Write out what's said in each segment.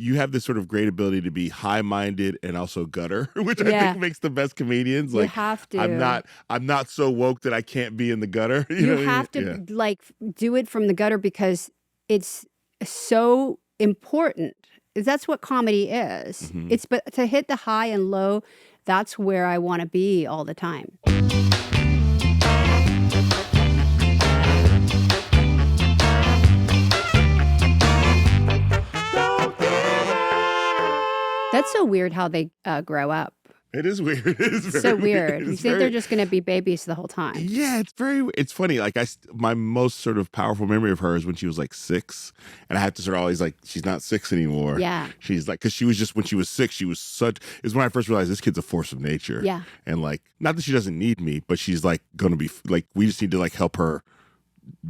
you have this sort of great ability to be high-minded and also gutter, which I think makes the best comedians. Like, you have to. I'm not so woke that I can't be in the gutter. You have to like do it from the gutter because it's so important. That's what comedy is. It's but to hit the high and low, that's where I want to be all the time. That's so weird how they grow up. It is weird. It is so weird. You think they're just going to be babies the whole time. Yeah, it's funny. Like my most sort of powerful memory of her is when she was like 6. And I have to sort of always like, she's not 6 anymore. Yeah. She's like, because she was just, when she was 6, she was such, is when I first realized this kid's a force of nature. Yeah. And like, not that she doesn't need me, but she's like going to be, like, we just need to like help her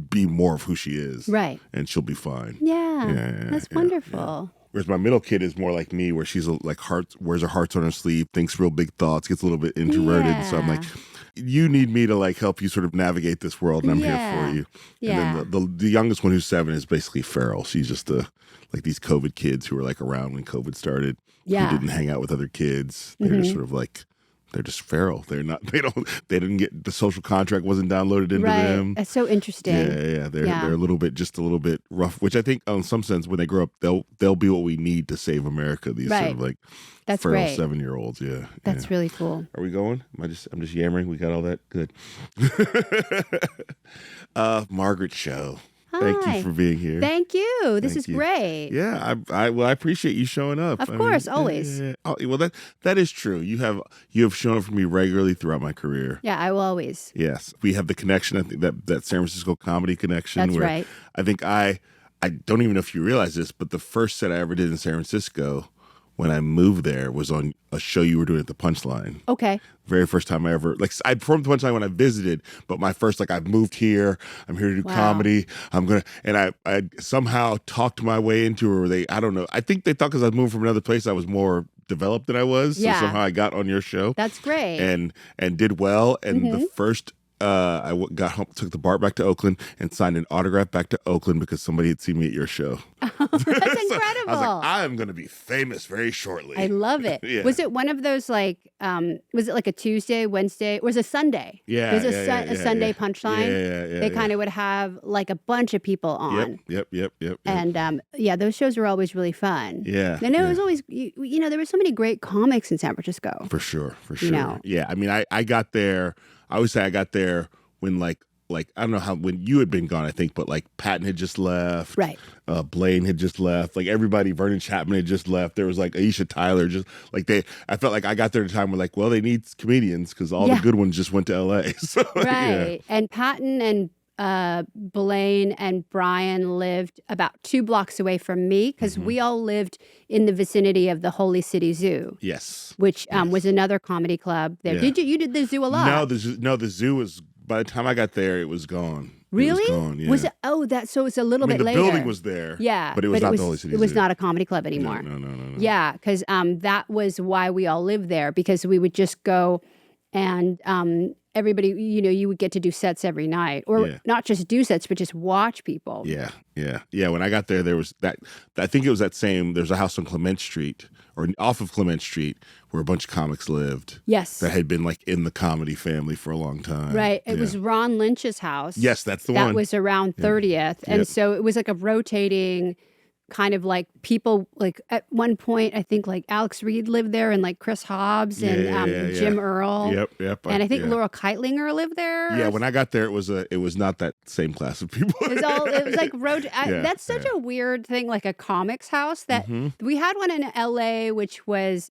be more of who she is. Right. And she'll be fine. Yeah. That's wonderful. Yeah. Whereas my middle kid is more like me, where she's like wears her hearts on her sleeve, thinks real big thoughts, gets a little bit introverted. Yeah. So I'm like, you need me to like help you sort of navigate this world, and I'm here for you. Yeah. And then the youngest one, who's 7, is basically feral. She's just like these COVID kids who were like around when COVID started. Yeah. Who didn't hang out with other kids. They're just sort of like, they're just feral. They didn't get, the social contract wasn't downloaded into them. That's so interesting. Yeah. They're a little bit rough, which I think in some sense when they grow up, they'll be what we need to save America. These sort of like feral 7-year-olds. Yeah. That's really cool. Are we going? I'm just yammering. We got all that? Good. Margaret Cho. Hi. Thank you for being here. Thank you. This is great. Yeah, I appreciate you showing up. Of course, always. Yeah. Oh, well, that is true. You have shown up for me regularly throughout my career. Yeah, I will always. Yes, we have the connection. I think that San Francisco comedy connection. That's right. I think I don't even know if you realize this, but the first set I ever did in San Francisco, when I moved there, was on a show you were doing at the Punchline. Okay. Very first time I ever, like, I performed the Punchline when I visited, but my first, like, I've moved here, I'm here to do comedy, and I somehow talked my way into it, or I don't know, I think they thought because I was moving from another place, I was more developed than I was, so somehow I got on your show. That's great. And did well, and the first, I got home, took the BART back to Oakland, and signed an autograph back to Oakland because somebody had seen me at your show. Oh, that's incredible. I was like, I am going to be famous very shortly. I love it. Yeah. Was it one of those like, was it like a Tuesday, Wednesday? Or was it a Sunday? Yeah. It was a Sunday Punchline. Yeah. They kind of would have like a bunch of people on. Yep. And those shows were always really fun. Yeah. And it was always, there were so many great comics in San Francisco. For sure. You know? Yeah. I mean, I got there, I always say I got there when like I don't know how, when you had been gone, I think, but like Patton had just left. Right. Blaine had just left. Like everybody, Vernon Chapman had just left. There was like Aisha Tyler, just like I felt like I got there at a time where like, well, they need comedians because all the good ones just went to LA. So, right. And Patton and Blaine and Brian lived about 2 blocks away from me because we all lived in the vicinity of the Holy City Zoo. Yes. Which was another comedy club there. Yeah. You did the zoo a lot. No, the zoo was, by the time I got there, it was gone. Really? It was gone, yeah. Was it? Oh, so it's a little bit later. The building was there. Yeah. But it was not the Holy City Zoo. It was not a comedy club anymore. No. Yeah, because that was why we all lived there, because we would just go and everybody, you would get to do sets every night, or not just do sets, but just watch people. Yeah. When I got there was that, I think it was that same, there's a house on Clement Street, or off of Clement Street, where a bunch of comics lived. Yes. That had been like in the comedy family for a long time. Right. It was Ron Lynch's house. Yes, that's the one. That was around 30th. And so it was like a rotating kind of like people, like at one point, I think like Alex Reed lived there, and like Chris Hobbs and Jim Earl. Yep. And I think Laura Keitlinger lived there. Yeah, when I got there, it was not that same class of people. It was like that's such a weird thing, like a comics house that we had one in LA, which was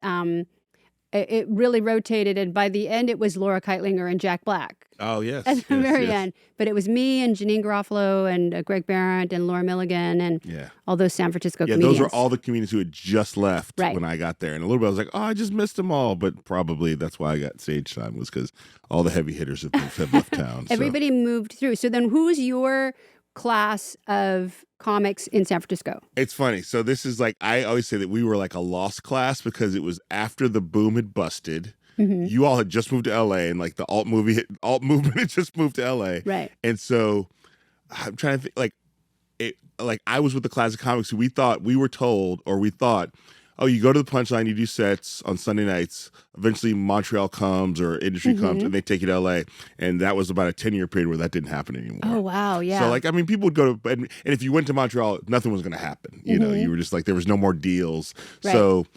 it really rotated, and by the end it was Laura Keitlinger and Jack Black. Oh, yes. At the very end. But it was me and Janine Garofalo and Greg Barrett and Laura Milligan and all those San Francisco comedians. Those were all the comedians who had just left when I got there. And a little bit I was like, oh, I just missed them all. But probably that's why I got stage time, was because all the heavy hitters have left town. Everybody moved through. So then who's your class of comics in San Francisco? It's funny. So this is like, I always say that we were like a lost class because it was after the boom had busted. You all had just moved to LA, and like the alt movement had just moved to LA. Right. And so I'm trying to think, like, like I was with the class of comics who we were told, oh, you go to the Punchline, you do sets on Sunday nights. Eventually, Montreal comes or industry comes, and they take you to LA. And that was about a 10-year period where that didn't happen anymore. Oh, wow. Yeah. So, like, I mean, people would go to, and if you went to Montreal, nothing was going to happen. You know, you were just like, there was no more deals. Right. So,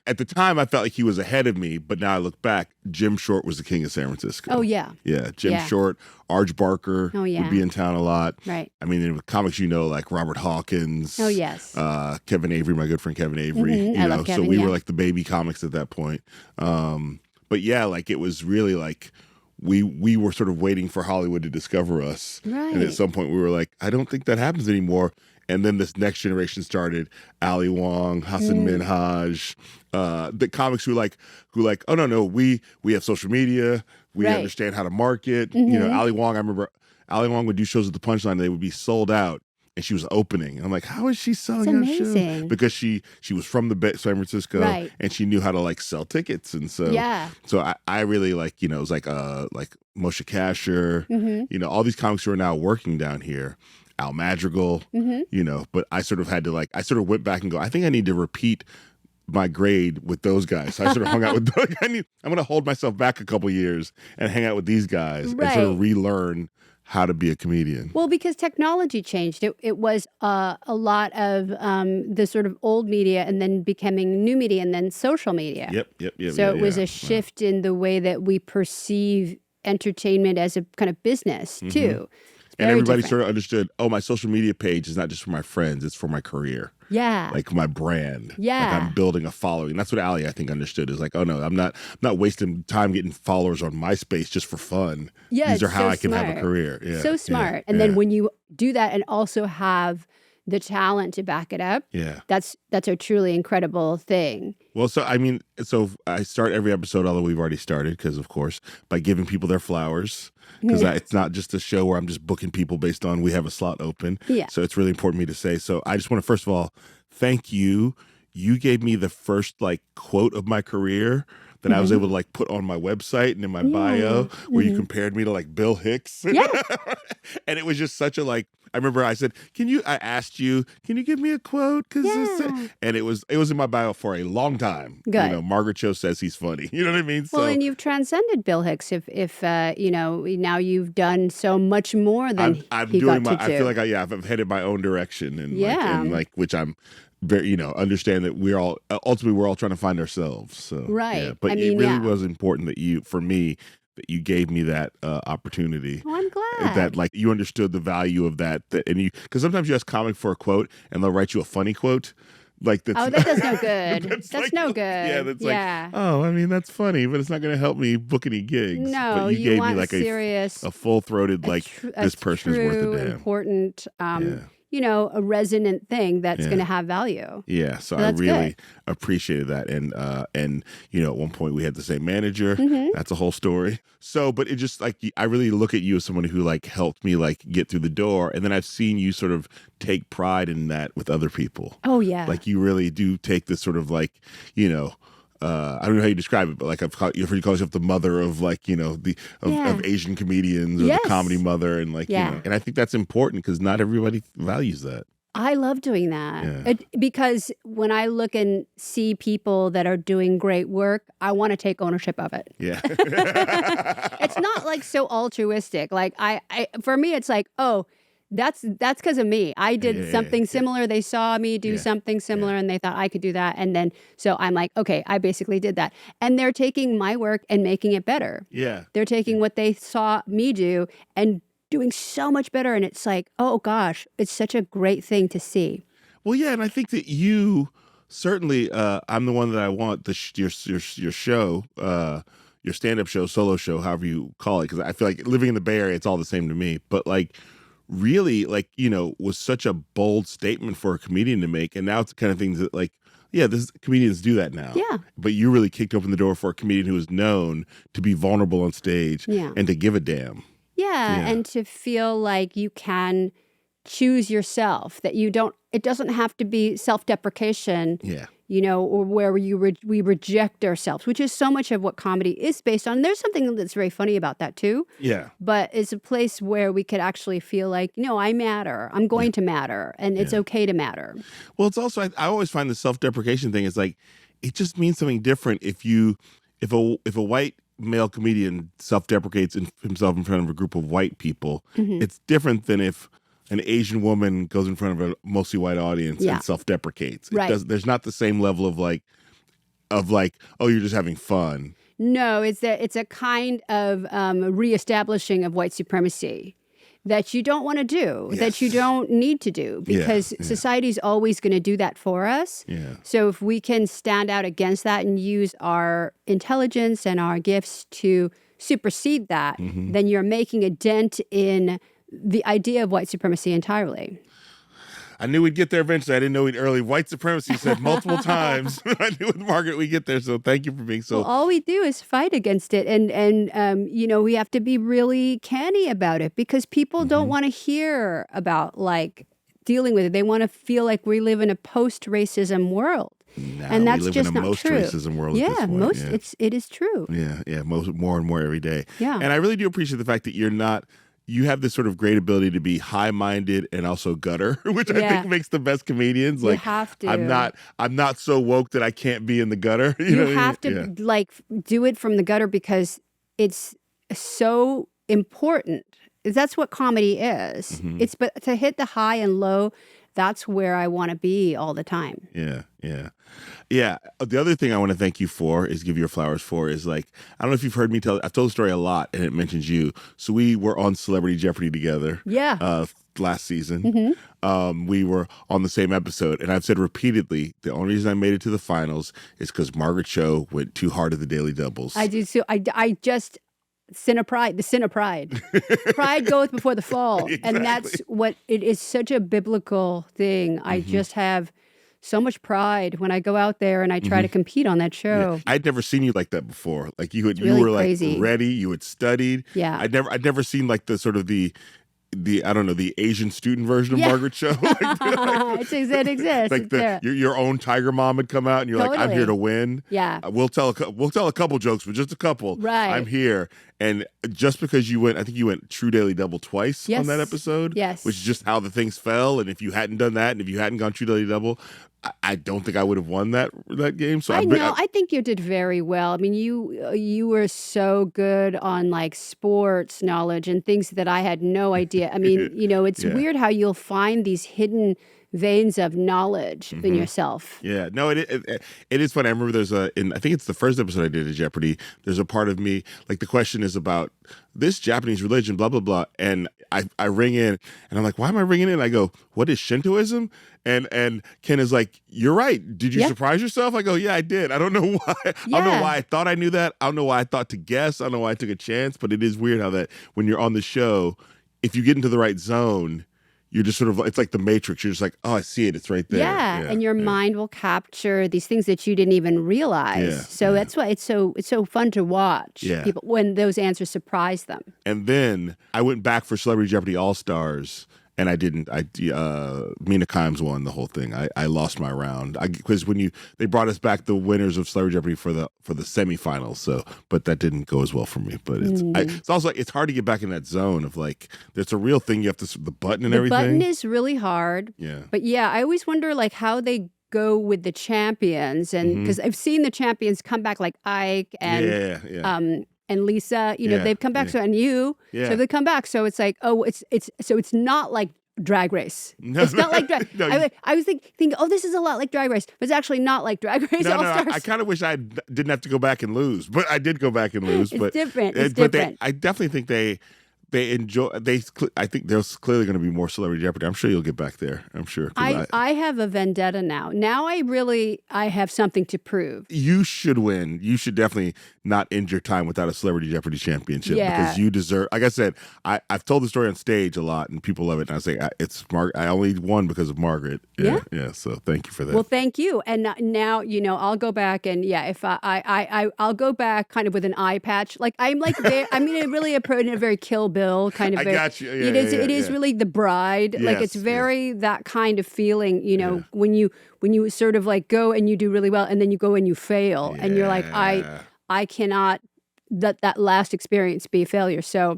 at the time, I felt like he was ahead of me, but now I look back, Jim Short was the king of San Francisco. Oh, yeah. Yeah, Jim Short, Arj Barker would be in town a lot. Right. I mean, with comics, like Robert Hawkins. Oh, yes. Kevin Avery, my good friend Kevin Avery. I love Kevin, so we were like the baby comics at that point. But yeah, like it was really like we were sort of waiting for Hollywood to discover us. Right. And at some point we were like, I don't think that happens anymore. And then this next generation started. Ali Wong, Hassan Minhaj, the comics who like, oh no, we have social media, we understand how to market. You know, Ali Wong, I remember Ali Wong would do shows at the Punchline, and they would be sold out. And she was opening. I'm like, how is she selling her show? Because she was from the San Francisco, and she knew how to like sell tickets, and so I really like, it was like Moshe Kasher, all these comics who are now working down here. Al Madrigal, but I sort of had to I sort of went back and go, I think I need to repeat my grade with those guys. So I sort of hung out with those. I'm going to hold myself back a couple years and hang out with these guys and sort of relearn how to be a comedian. Well, because technology changed. It was a lot of the sort of old media and then becoming new media and then social media. Yep. So it was a shift in the way that we perceive entertainment as a kind of business too. And everybody sort of understood, oh, my social media page is not just for my friends, it's for my career. Yeah. Like my brand. Yeah. Like I'm building a following. That's what Ali, I think, understood. Is like, oh no, I'm not wasting time getting followers on MySpace just for fun. Yeah. These are how I can have a career. Yeah. So smart. And then when you do that and also have the talent to back it up, that's a truly incredible thing. Well, so I start every episode, although we've already started, because of course, by giving people their flowers. Because it's not just a show where I'm just booking people based on we have a slot open. Yeah. So it's really important to me to say. So I just want to, first of all, thank you. You gave me the first quote of my career that I was able to put on my website and in my bio, where you compared me to Bill Hicks. Yeah. And it was just such a I remember I said, I asked you, can you give me a quote? And it was in my bio for a long time. Good. Margaret Cho says he's funny. You know what I mean? Well, and you've transcended Bill Hicks if now you've done so much more than he got to do. I feel like I've headed my own direction and which I'm very, understand that we're all trying to find ourselves. So, right. Yeah. But it really was important that you gave me that opportunity. Oh, I'm glad. That you understood the value of that and because sometimes you ask comic for a quote and they'll write you a funny quote. That does no good. That's no good. Yeah, that's that's funny, but it's not going to help me book any gigs. No, but you gave me serious, a full-throated this person is worth a damn. Important, a resonant thing that's going to have value. Yeah, so I really appreciated that. And at one point we had the same manager. That's a whole story. So, but it just I really look at you as someone who helped me get through the door. And then I've seen you sort of take pride in that with other people. Oh, yeah. You really do take this sort of I don't know how you describe it, but you've heard you call yourself the mother of of Asian comedians or the comedy mother, and and I think that's important because not everybody values that. I love doing that because when I look and see people that are doing great work, I want to take ownership of it. Yeah, it's not so altruistic. For me, it's that's because of me. I did something similar. They saw me do something similar and they thought I could do that. And then, so I'm like, okay, I basically did that. And they're taking my work and making it better. Yeah. They're taking what they saw me do and doing so much better. And it's oh gosh, it's such a great thing to see. Well, yeah. And I think that you certainly, I'm the one that I want your show, your stand-up show, solo show, however you call it. Because I feel like living in the Bay Area, it's all the same to me. But really was such a bold statement for a comedian to make. And now it's the kind of things that comedians do that now. Yeah. But you really kicked open the door for a comedian who is known to be vulnerable on stage and to give a damn. Yeah. And to feel like you can choose yourself, that it doesn't have to be self-deprecation. Yeah. or where we reject ourselves, which is so much of what comedy is based on. And there's something that's very funny about that too. Yeah. But it's a place where we could actually feel like, I matter. I'm going to matter, and it's okay to matter. Well, it's also I always find the self-deprecation thing is like it just means something different if a white male comedian self-deprecates himself in front of a group of white people. It's different than if an Asian woman goes in front of a mostly white audience and self-deprecates. Right. There's not the same level of like, oh, you're just having fun. No, it's a kind of reestablishing of white supremacy that you don't want to do, that you don't need to do, because society's always going to do that for us. Yeah. So if we can stand out against that and use our intelligence and our gifts to supersede that, then you're making a dent in the idea of white supremacy entirely. I knew we'd get there eventually. I didn't know we'd early. White supremacy said multiple times. I knew with Margaret we'd get there. So thank you for being so. Well, all we do is fight against it. And we have to be really canny about it, because people don't want to hear about like dealing with it. They want to feel like we live in a post-racism world. And that's just not true. We live in a most racism world at this point. It is true. Yeah. More and more every day. Yeah. And I really do appreciate the fact that you have this sort of great ability to be high-minded and also gutter, which I think makes the best comedians. Like, you have to. I'm not so woke that I can't be in the gutter. You have to like do it from the gutter, because it's so important. That's what comedy is. It's but to hit the high and low, that's where I want to be all the time. Yeah. The other thing I want to thank you for is give your flowers for is like, I don't know if you've heard me I've told the story a lot and it mentions you. So we were on Celebrity Jeopardy together. Yeah. Last season. We were on the same episode, and I've said repeatedly, the only reason I made it to the finals is because Margaret Cho went too hard at the Daily Doubles. I do too. I just the sin of pride. Pride goeth before the fall. Exactly. And that's what it is, such a biblical thing. I just have so much pride when I go out there and I try to compete on that show. Yeah. I'd never seen you like that before. Like you really were like crazy. ready, you had studied. Yeah. I'd never seen like the sort of the I don't know, the Asian student version of Margaret Cho. It exists. Like your own Tiger Mom had come out and you're like, I'm here to win. Yeah. We'll tell a couple jokes, but just a couple. Right. I'm here. And just because you went, I think you went True Daily Double twice on that episode. Yes. Which is just how the things fell. And if you hadn't done that, and if you hadn't gone True Daily Double, I don't think I would have won that game. So I think you did very well. I mean, you were so good on like sports knowledge and things that I had no idea. I mean, it's weird how you'll find these hidden veins of knowledge in yourself. Yeah, no, it is funny. I remember there's I think it's the first episode I did of Jeopardy. There's a part of me, like the question is about this Japanese religion, blah, blah, blah. And I ring in and I'm like, why am I ringing in? I go, what is Shintoism? And Ken is like, you're right. Did you surprise yourself? I go, yeah, I did. I don't know why. I don't know why I thought I knew that. I don't know why I thought to guess. I don't know why I took a chance. But it is weird how that when you're on the show, if you get into the right zone, you're just sort of, it's like the Matrix. You're just like, oh, I see it. It's right there. Yeah, and your mind will capture these things that you didn't even realize. That's why it's so fun to watch people when those answers surprise them. And then I went back for Celebrity Jeopardy All-Stars, and I didn't. Mina Kimes won the whole thing. I lost my round because they brought us back the winners of Celebrity Jeopardy for the semifinals. So, but that didn't go as well for me. But it's also like it's hard to get back in that zone of like there's a real thing. You have to the button and everything. The button is really hard. Yeah. But I always wonder like how they go with the champions, and because I've seen the champions come back like Ike and and Lisa, they've come back. So and so they come back. So it's like, oh, it's not like Drag Race. No, it's not like Drag. I was thinking, oh, this is a lot like Drag Race, but it's actually not like Drag Race All-Stars. I kind of wish I didn't have to go back and lose, but I did go back and lose. It's different. I definitely think they enjoy. I think there's clearly going to be more Celebrity Jeopardy. I'm sure you'll get back there. I'm sure. I have a vendetta now. Now I have something to prove. You should win. You should definitely not end your time without a Celebrity Jeopardy championship because you deserve. Like I said, I've told the story on stage a lot and people love it. And I say it's I only won because of Margaret. Yeah. So thank you for that. Well, thank you. And now I'll go back and if I'll go back kind of with an eye patch. Like I'm like I'm really in a very Kill Bill Bill kind of. I got you. It is really the bride. Yes, like it's very that kind of feeling. You know, when you sort of like go and you do really well, and then you go and you fail, and you're like, I cannot let that last experience be a failure. So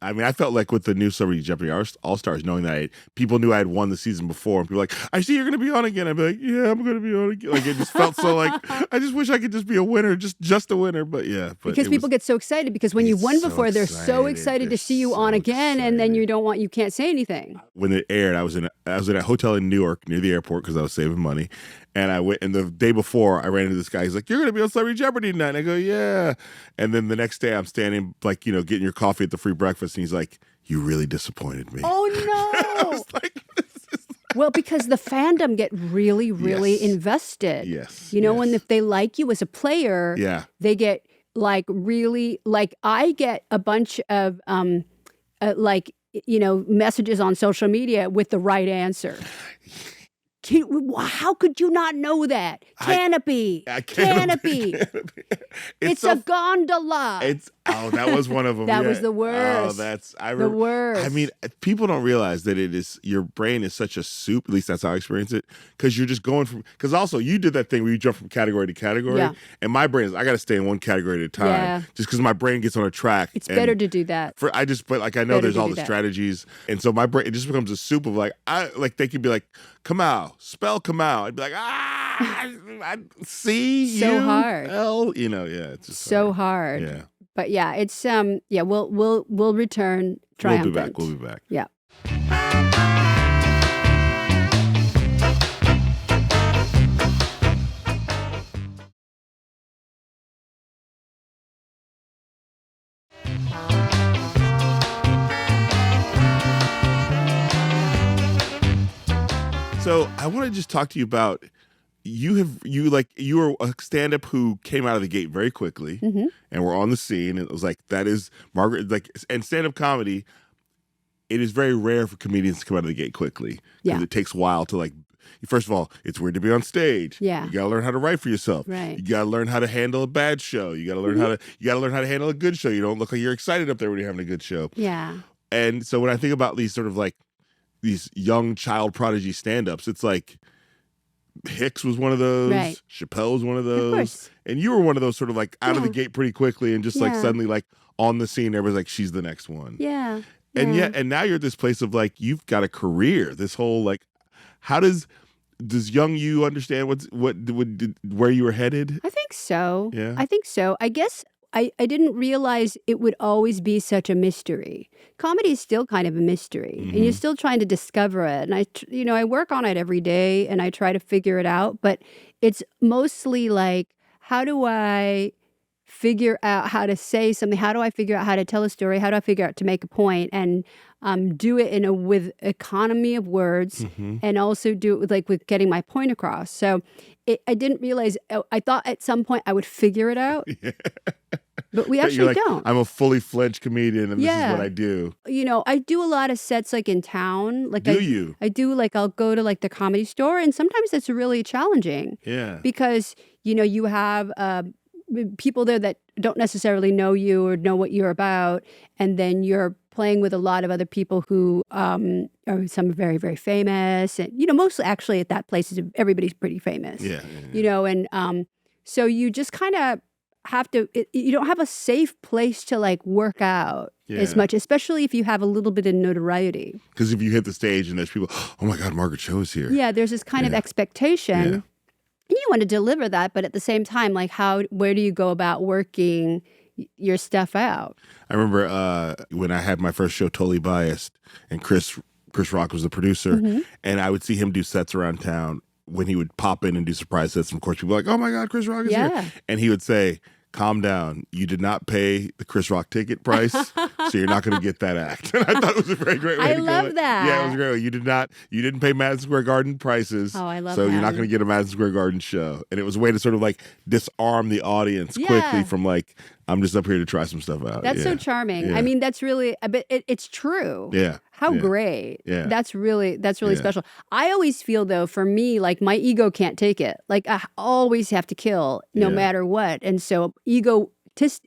I mean, I felt like with the new Celebrity Jeopardy All-Stars, knowing that people knew I had won the season before, and people were like, I see you're going to be on again. I'd be like, yeah, I'm going to be on again. Like, it just felt so like, I just wish I could just be a winner, just a winner. But yeah. Because people get so excited because when you've won before, they're so excited to see you on again, and then you can't say anything. When it aired, I was in a hotel in Newark near the airport because I was saving money. And I went, and the day before, I ran into this guy. He's like, "You're going to be on Celebrity Jeopardy tonight." And I go, "Yeah." And then the next day, I'm standing, like, getting your coffee at the free breakfast. And he's like, "You really disappointed me." Oh, no. I was like, well, because the fandom get really, really invested. Yes. And if they like you as a player, they get, like, really, like, I get a bunch of, messages on social media with the right answer. How could you not know that? Canopy. Canopy. It's a gondola. That was one of them. That was the worst. The worst. I mean, people don't realize that your brain is such a soup. At least that's how I experience it. Because you're just going because also you did that thing where you jump from category to category. Yeah. And my brain is, I got to stay in one category at a time. Yeah. Just because my brain gets on a track. It's better to do that. I know there's all the strategies. And so my brain, it just becomes a soup of they could be like, Kamau, spell Kamau. I'd be like, I see so hard. It's just so hard. Yeah. But yeah, it's we'll return triumphant. We'll be back. Yeah. So I want to just talk to you about you were a stand-up who came out of the gate very quickly, and we're on the scene, and it was like, that is Margaret, and stand-up comedy, it is very rare for comedians to come out of the gate quickly because it takes a while to first of all, it's weird to be on stage. Yeah. You gotta learn how to write for yourself. Right. You gotta learn how to handle a bad show. You gotta learn how to handle a good show. You don't look like you're excited up there when you're having a good show. Yeah. And so when I think about these sort of these young child prodigy stand-ups, it's like Hicks was one of those. Right. Chappelle was one of those. Of course. And you were one of those sort of out of the gate pretty quickly and just suddenly on the scene, everybody's like, she's the next one. Yeah. And now you're at this place of you've got a career. This whole how does young you understand where you were headed? I think so. Yeah. I think so. I guess I didn't realize it would always be such a mystery. Comedy is still kind of a mystery, and you're still trying to discover it. And I work on it every day, and I try to figure it out. But it's mostly how do I figure out how to say something? How do I figure out how to tell a story? How do I figure out to make a point and do it with economy of words, and also do it with getting my point across? So I didn't realize. I thought at some point I would figure it out. But we actually don't. I'm a fully fledged comedian, and this is what I do. I do a lot of sets in town. Do you? I do I'll go to the Comedy Store, and sometimes it's really challenging. Yeah. Because you have people there that don't necessarily know you or know what you're about, and then you're playing with a lot of other people who are some very, very famous, and mostly actually at that place everybody's pretty famous. Yeah. And so you just kind of have to, you don't have a safe place to work out as much, especially if you have a little bit of notoriety. Because if you hit the stage and there's people, oh my God, Margaret Cho is here. Yeah, there's this kind of expectation. Yeah. And you want to deliver that, but at the same time, where do you go about working your stuff out? I remember when I had my first show, Totally Biased, and Chris Rock was the producer, and I would see him do sets around town when he would pop in and do surprise sets. And of course, people were like, oh my God, Chris Rock is here. And he would say, calm down. You did not pay the Chris Rock ticket price, so you're not going to get that act. And I thought it was a very great way to go. I love that. Yeah, it was a great way. You didn't pay Madison Square Garden prices. Oh, I love so that. You're not going to get a Madison Square Garden show. And it was a way to sort of disarm the audience quickly from I'm just up here to try some stuff out. That's so charming. Yeah. I mean, that's really, but it's true. Yeah. How great. Yeah. That's really special. I always feel though, for me, my ego can't take it. I always have to kill no matter what. And so ego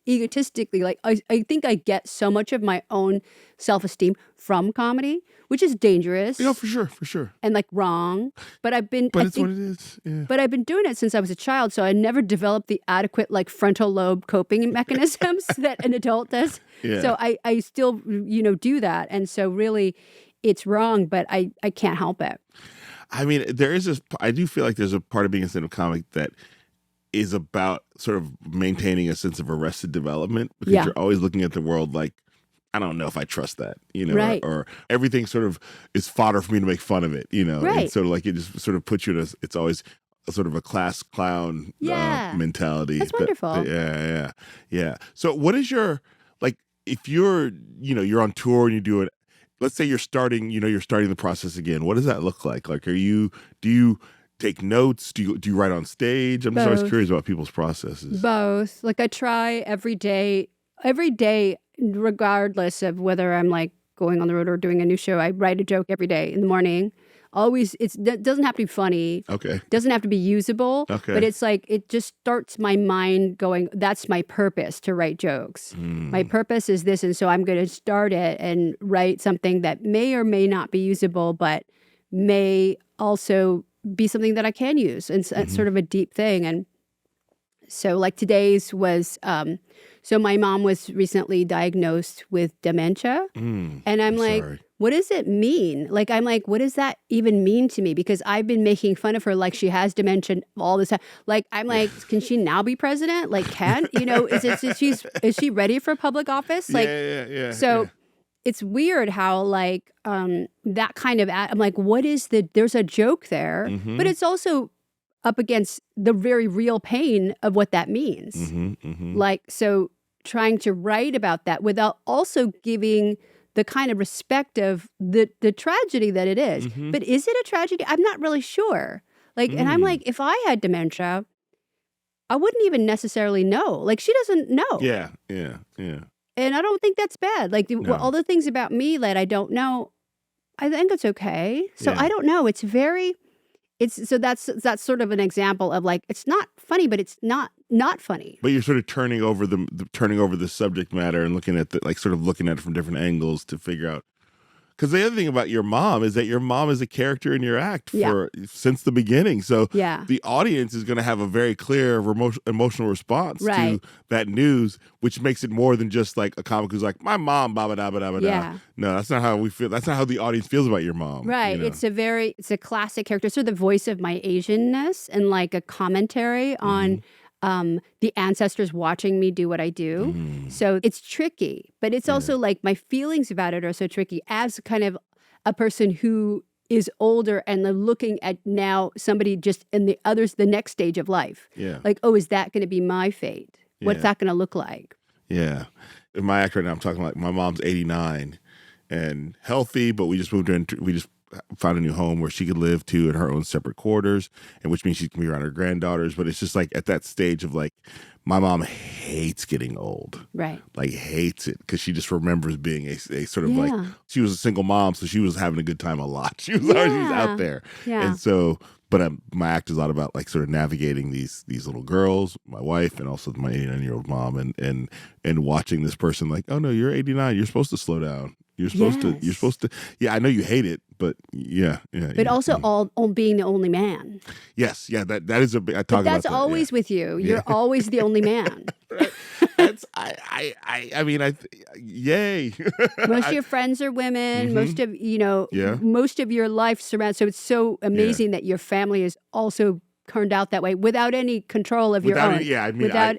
egotistically, like I think I get so much of my own self-esteem from comedy, which is dangerous For sure. and like wrong. But It's what it is. Yeah. But I've been doing it since I was a child, so I never developed the adequate like frontal lobe coping mechanisms that an adult does. Yeah. So I still, do that. And so really it's wrong, but I can't help it. I mean, there is this, I do feel like there's a part of being a stand-up comic that is about sort of maintaining a sense of arrested development, because Yeah. you're always looking at the world like, I don't know if I trust that, Right. or everything sort of is fodder for me to make fun of it, Right. And so like it just sort of puts you in it's always a sort of a class clown Yeah. mentality. That's wonderful. Yeah. So what is your, like, if you're, you're on tour and you do it, let's say you're starting the process again. What does that look like? Like, do you take notes? Do you write on stage? I'm just always Both. curious about people's processes. Both. Like I try every day, regardless of whether I'm like going on the road or doing a new show. I write a joke every day in the morning. Always, it doesn't have to be funny. Okay. Doesn't have to be usable. Okay. But it's like, it just starts my mind going, that's my purpose, to write jokes. My purpose is this. And so I'm going to start it and write something that may or may not be usable, but may also be something that I can use. And it's sort of a deep thing. And so like today's was, so my mom was recently diagnosed with dementia. And I'm like, sorry. what does it mean? Like, I'm like, what does that even mean to me? Because I've been making fun of her like she has dementia all this time. Like, I'm like, can she now be president? Like, is she ready for public office? Like, yeah. so it's weird how like that kind of, I'm like, there's a joke there, but it's also up against the very real pain of what that means. Like, so trying to write about that without also giving the kind of respect of the tragedy that it is. But is it a tragedy? I'm not really sure. Like, and I'm like, if I had dementia, I wouldn't even necessarily know. Like, she doesn't know. Yeah. And I don't think that's bad. Like, all the things about me that I don't know, I think it's okay. So Yeah. I don't know. That's sort of an example of like, it's not funny, but it's not funny. But you're sort of turning over the subject matter and looking at looking at it from different angles to figure out. Because the other thing about your mom is that your mom is a character in your act since the beginning. So the audience is going to have a very clear emotional response to that news, which makes it more than just like a comic who's like, my mom, ba ba da ba da ba da. No, that's not how we feel. That's not how the audience feels about your mom. Right. It's a classic character. So the voice of my Asianness and like a commentary on the ancestors watching me do what I do. So it's tricky, but it's also like my feelings about it are so tricky as kind of a person who is older and looking at now somebody just in the next stage of life. Yeah. Like, oh, is that going to be my fate? What's that going to look like? Yeah. In my act right now, I'm talking like my mom's 89 and healthy, but we just found a new home where she could live too in her own separate quarters, and which means she can be around her granddaughters. But it's just like at that stage of like, my mom hates getting old, right? Like hates it because she just remembers being a sort of like, she was a single mom, so she was having a good time a lot. She was always out there, and so. But my act is a lot about like sort of navigating these little girls, my wife, and also my 89-year-old mom, and watching this person like, oh no, you're 89, you're supposed to slow down. You're supposed to. Yeah, I know you hate it, but yeah. But also all being the only man. Yes, yeah, that is a big. I talk about that. That's always with you. You're always the only man. That's yay. Most of your friends are women. Most of most of your life surrounds. So it's so amazing that your family is also turned out that way without any control of your own.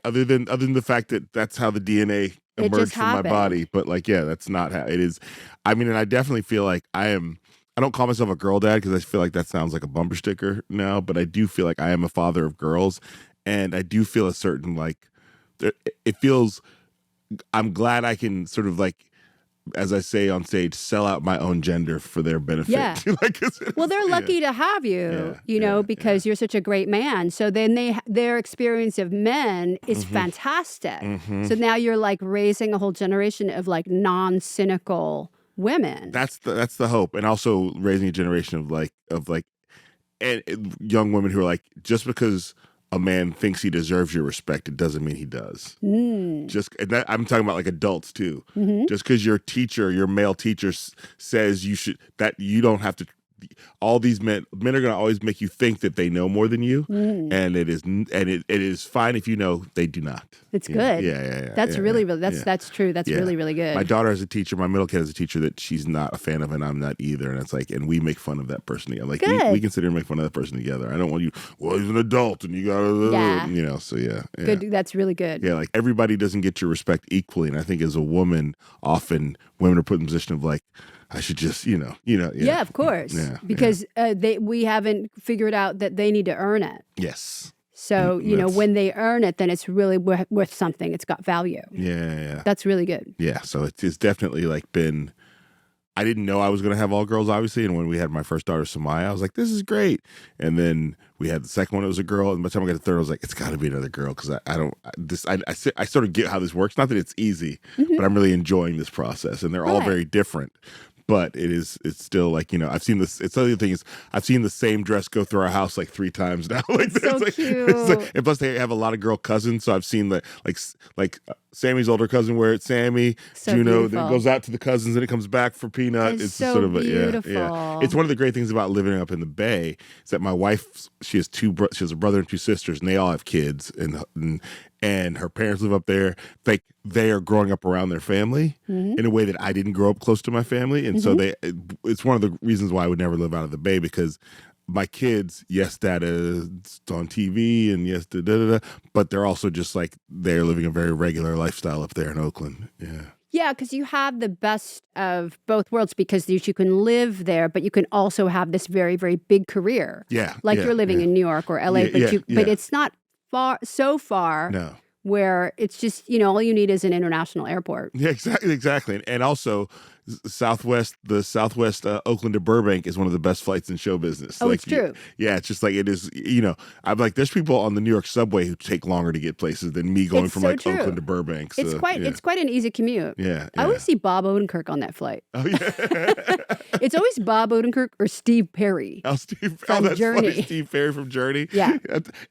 Other than the fact that that's how the DNA emerged from my body, but like, that's not how it is. I mean, and I definitely feel like I don't call myself a girl dad because I feel like that sounds like a bumper sticker now, but I do feel like I am a father of girls, and I do feel a certain like, it feels, I'm glad I can sort of like, as I say on stage, sell out my own gender for their benefit. Yeah. Well, they're lucky to have you, because you're such a great man. So then their experience of men is fantastic. So now you're like raising a whole generation of like non-cynical women. That's the hope, and also raising a generation of like and young women who are like, just because a man thinks he deserves your respect, it doesn't mean he does. I'm talking about like adults too. Just because your teacher, your male teacher says that you don't have to. All these men are going to always make you think that they know more than you, and it is fine if you know they do not. It's good. Yeah. That's really that's true. That's really, really good. My daughter has a teacher. My middle kid has a teacher that she's not a fan of, and I'm not either. And it's like, and we make fun of that person together. Like we consider and make fun of that person together. I don't want you. Well, he's an adult, and you gotta, So yeah. Good. That's really good. Yeah, like everybody doesn't get your respect equally, and I think as a woman, often women are put in a position of like, I should just, Yeah, of course. Because we haven't figured out that they need to earn it. Yes. So, when they earn it, then it's really worth something. It's got value. Yeah. That's really good. Yeah. So it's definitely like been, I didn't know I was going to have all girls, obviously. And when we had my first daughter, Samaya, I was like, this is great. And then we had the second one, it was a girl. And by the time I got the third, I was like, it's got to be another girl. Because I sort of get how this works. Not that it's easy, but I'm really enjoying this process. And they're all very different. But it's still like, I've seen this. It's the other thing is I've seen the same dress go through our house like 3 times now. Like, so cute. And plus they have a lot of girl cousins. So I've seen Sammy's older cousin wear it, Sammy, so Juno, beautiful. then it goes out to the cousins and it comes back for Peanut. It's sort so of beautiful. Yeah. It's one of the great things about living up in the Bay is that my wife, she has a brother and 2 sisters, and they all have kids, and her parents live up there. Like they are growing up around their family in a way that I didn't grow up close to my family, and so it's one of the reasons why I would never live out of the Bay, because my kids, yes, that is on TV, and yes, but they're also just like they're living a very regular lifestyle up there in Oakland. Yeah. Yeah, because you have the best of both worlds, because you can live there, but you can also have this very, very big career. Yeah. Like you're living in New York or LA, but it's not so far. No. Where it's just, all you need is an international airport. Yeah, exactly. And also the Southwest Oakland to Burbank is one of the best flights in show business. Oh, like, it's true. Yeah, it's just like it is, I'm like, there's people on the New York subway who take longer to get places than me going from Oakland to Burbank. So, it's quite an easy commute. Yeah. I always see Bob Odenkirk on that flight. Oh, yeah. It's always Bob Odenkirk or Steve Perry. That's Journey. Funny. Steve Perry from Journey. Yeah.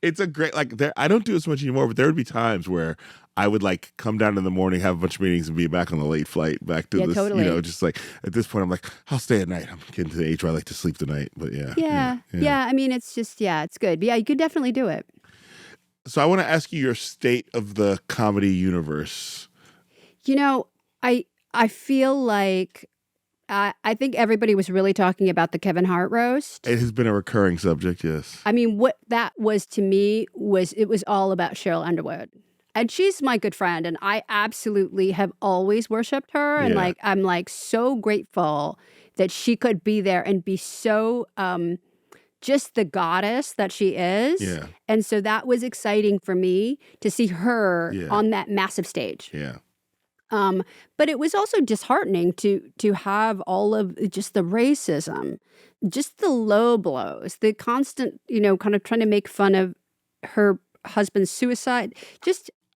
It's a great, I don't do it so much anymore, but there would be times where I would like come down in the morning, have a bunch of meetings, and be back on the late flight back to this. Totally. Just like at this point, I'm like, I'll stay at night. I'm getting to the age where I like to sleep tonight. But yeah. I mean, it's just it's good. But yeah, you could definitely do it. So I want to ask you your state of the comedy universe. I feel like I think everybody was really talking about the Kevin Hart roast. It has been a recurring subject, yes. I mean, what that was to me was all about Cheryl Underwood. And she's my good friend, and I absolutely have always worshipped her. And I'm so grateful that she could be there and be so just the goddess that she is. Yeah. And so that was exciting for me to see her on that massive stage. Yeah. But it was also disheartening to have all of just the racism, just the low blows, the constant, kind of trying to make fun of her husband's suicide.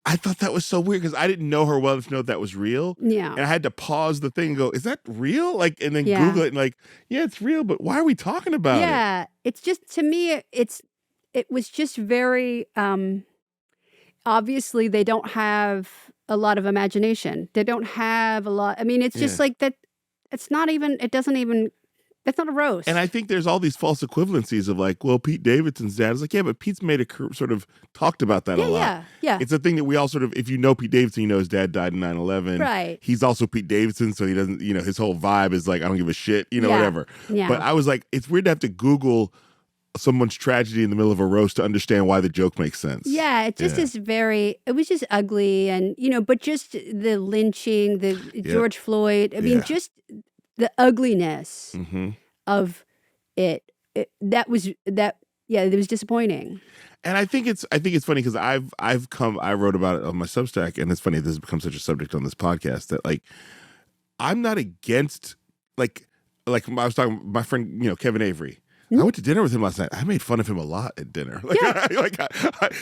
I thought that was so weird because I didn't know her well enough to know that was real. Yeah. And I had to pause the thing and go, is that real? And then Google it and it's real, but why are we talking about it? Yeah. It's just, to me, it was just very, obviously they don't have a lot of imagination. They don't have a lot. I mean, it's just like that. It's not even, that's not a roast. And I think there's all these false equivalencies of Pete Davidson's dad. It's like, yeah, but Pete's made a sort of talked about that a lot. Yeah. It's a thing that we all sort of, if you know Pete Davidson, his dad died in 9/11. Right. He's also Pete Davidson, so he doesn't, his whole vibe is like, I don't give a shit, whatever. Yeah. But I was like, it's weird to have to Google someone's tragedy in the middle of a roast to understand why the joke makes sense. Yeah, it just is it was just ugly, and but just the lynching, the George Floyd, I mean, just the ugliness of it was disappointing. And I think it's funny because I wrote about it on my Substack, and it's funny this has become such a subject on this podcast that I'm not against like I was talking my friend Kevin Avery. I went to dinner with him last night. I made fun of him a lot at dinner.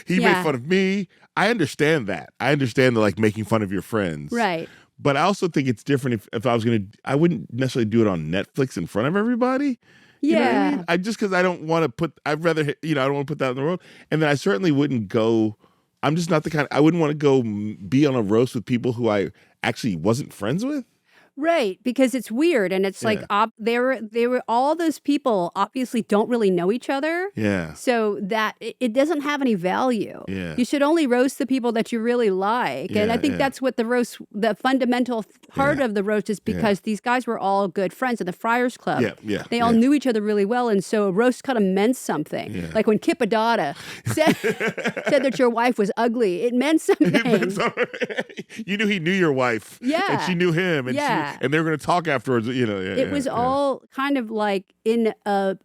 He made fun of me. I understand that. I understand the making fun of your friends. Right. But I also think it's different if I was I wouldn't necessarily do it on Netflix in front of everybody. You know what I Yeah. mean? Just because I don't want to I'd rather, I don't want to put that in the world. And then I certainly wouldn't go, I'm just not the kind, I wouldn't want to go be on a roast with people who I actually wasn't friends with. Right, because it's weird, and it's like Yeah. they were all those people obviously don't really know each other. Yeah. So that it doesn't have any value. Yeah. You should only roast the people that you really like. And I think that's what the fundamental part of the roast is, because these guys were all good friends in the Friars Club. They all knew each other really well, and so a roast kind of meant something. Yeah. Like when Kip Adada said that your wife was ugly, it meant something. You knew he knew your wife. Yeah. And she knew him. And and they were going to talk afterwards, It was all kind of like in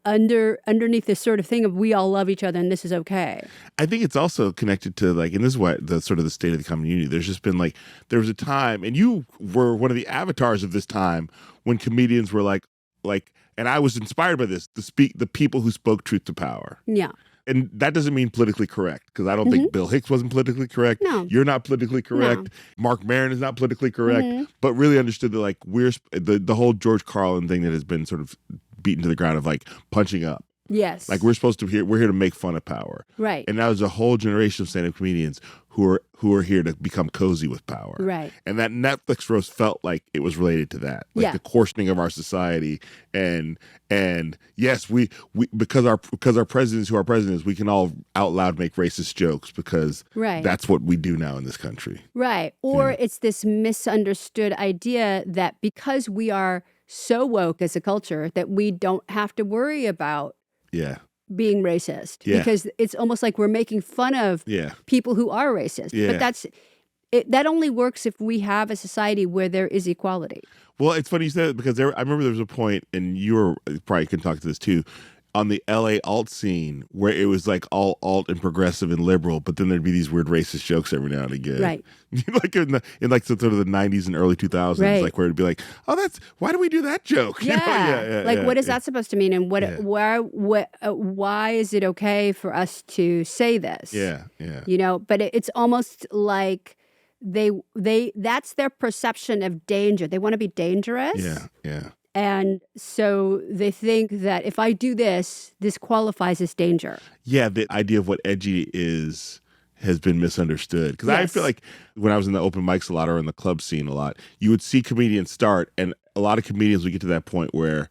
underneath this sort of thing of we all love each other and this is okay. I think it's also connected to like, and this is what the sort of the state of the community. There's just been like, there was a time, and you were one of the avatars of this time when comedians were like, and I was inspired by this, the people who spoke truth to power. Yeah. And that doesn't mean politically correct, because I don't think Bill Hicks wasn't politically correct. No. You're not politically correct. No. Mark Maron is not politically correct, but really understood that like the whole George Carlin thing that has been sort of beaten to the ground of like punching up. Yes. Like we're here to make fun of power. Right. And now there's a whole generation of stand-up comedians who are here to become cozy with power. Right. And that Netflix roast felt like it was related to that. Like the coarsening of our society. And yes, we because our presidents who are presidents, we can all out loud make racist jokes because that's what we do now in this country. Right. Or it's this misunderstood idea that because we are so woke as a culture that we don't have to worry about being racist, because it's almost like we're making fun of people who are racist. But that only works if we have a society where there is equality. Well, it's funny you said it, because I remember there was a point, and you probably can talk to this too, on the LA alt scene where it was like all alt and progressive and liberal, but then there'd be these weird racist jokes every now and again. Right. Like in like sort of the 90s and early 2000s, like where it'd be like, oh, why do we do that joke? Yeah. What is that supposed to mean? And why is it okay for us to say this? Yeah. But it's almost like that's their perception of danger. They want to be dangerous. Yeah. And so they think that if I do this qualifies as danger. Yeah, the idea of what edgy has been misunderstood. Because I feel like when I was in the open mics a lot, or in the club scene a lot, you would see comedians start, and a lot of comedians would get to that point where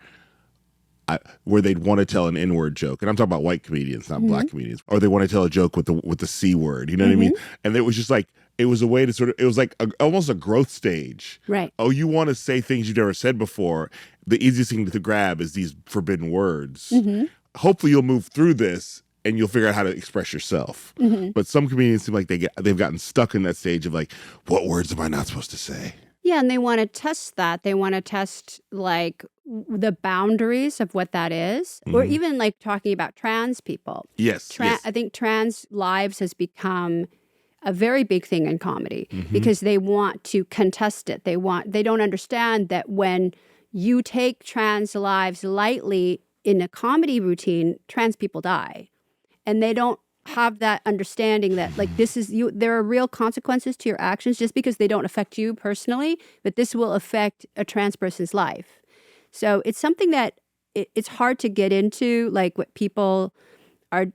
they'd want to tell an N-word joke. And I'm talking about white comedians, not black comedians. Or they want to tell a joke with the C word. You know what I mean? And it was just like, it was a way to it was like almost a growth stage. Right. Oh, you want to say things you've never said before. The easiest thing to grab is these forbidden words. Hopefully you'll move through this and you'll figure out how to express yourself. But some comedians seem like they've gotten stuck in that stage of like, what words am I not supposed to say? Yeah, and they want to test that. They want to test like the boundaries of what that is, or even like talking about trans people. Yes. I think trans lives has become a very big thing in comedy because they want to contest it. They don't understand that when you take trans lives lightly in a comedy routine, trans people die. And they don't have that understanding that like there are real consequences to your actions just because they don't affect you personally, but this will affect a trans person's life. So it's something that it's hard to get into, like what people are,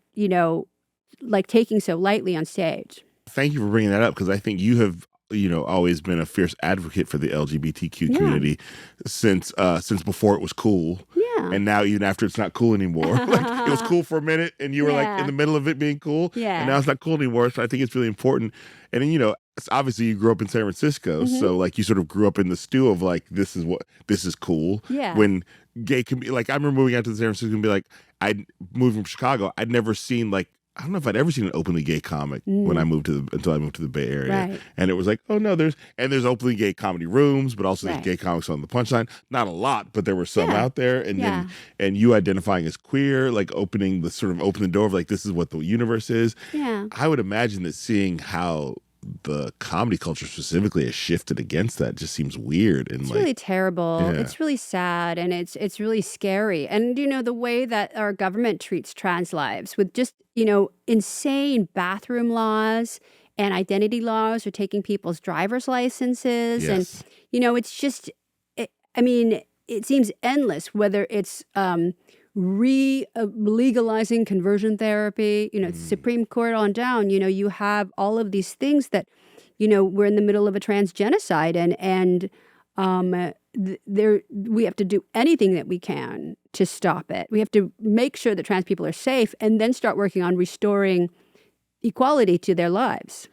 like taking so lightly on stage. Thank you for bringing that up, because I think you have, always been a fierce advocate for the LGBTQ community since before it was cool. Yeah. And now even after it's not cool anymore. Like it was cool for a minute and you were like in the middle of it being cool. Yeah. And now it's not cool anymore. So I think it's really important. And then, obviously you grew up in San Francisco. So like you sort of grew up in the stew of like, this is cool. Yeah. When gay can be like, I remember moving out to San Francisco and be like, I'd moved from Chicago. I'd never seen like, I don't know if I'd ever seen an openly gay comic until I moved to the Bay Area. Right. And it was like, oh no, there's openly gay comedy rooms, but also there's gay comics on the Punchline. Not a lot, but there were some out there. And then, and you identifying as queer, like opening the door of like, this is what the universe is. Yeah. I would imagine that seeing how the comedy culture specifically has shifted against that just seems weird. And it's really terrible. Yeah. It's really sad, and it's really scary. And the way that our government treats trans lives with just insane bathroom laws and identity laws, or taking people's driver's licenses. Yes. And it's just it seems endless, whether it's legalizing conversion therapy, the Supreme Court on down, you have all of these things that, we're in the middle of a trans genocide, and we have to do anything that we can to stop it. We have to make sure that trans people are safe and then start working on restoring equality to their lives.